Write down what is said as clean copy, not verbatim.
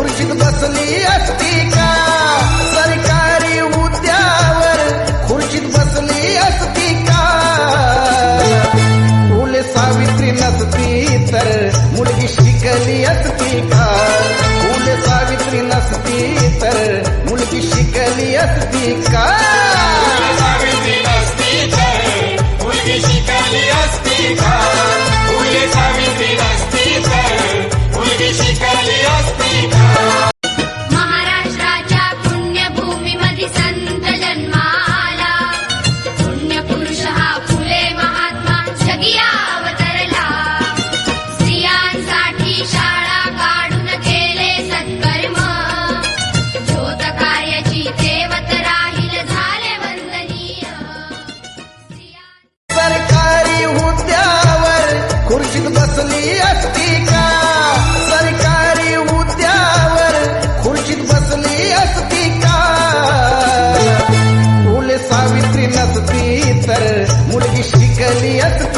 खुर्शीत बसली असती का? सरकारी हुद्द्यावर खुर्शीत बसली असती का? फुले सावित्री नसती तर मुलगी शिकली असती का? फुले सावित्री नसती तर मुलगी शिकली असती का? सावित्री नसती तर मुलगी शिकली असती का? फुले सावित्री नसती तर मुलगी शिकली असती का? महाराष्ट्राच्या पुण्यभूमीमध्ये संत जन्माला, पुण्यपुरुष हा फुले महात्मा जगी अवतरला. स्त्रियांसाठी शाळा काढून केले सत्कर्म, ज्योत कार्याची देवत राहील झाले वंदनीय. सरकारी हुद्द्यावर खुर्शीत बसली असती का? सरकारी हुद्द्यावर खुर्शीत बसली असती का? फुले सावित्री नसती तर मुलगी शिकली असती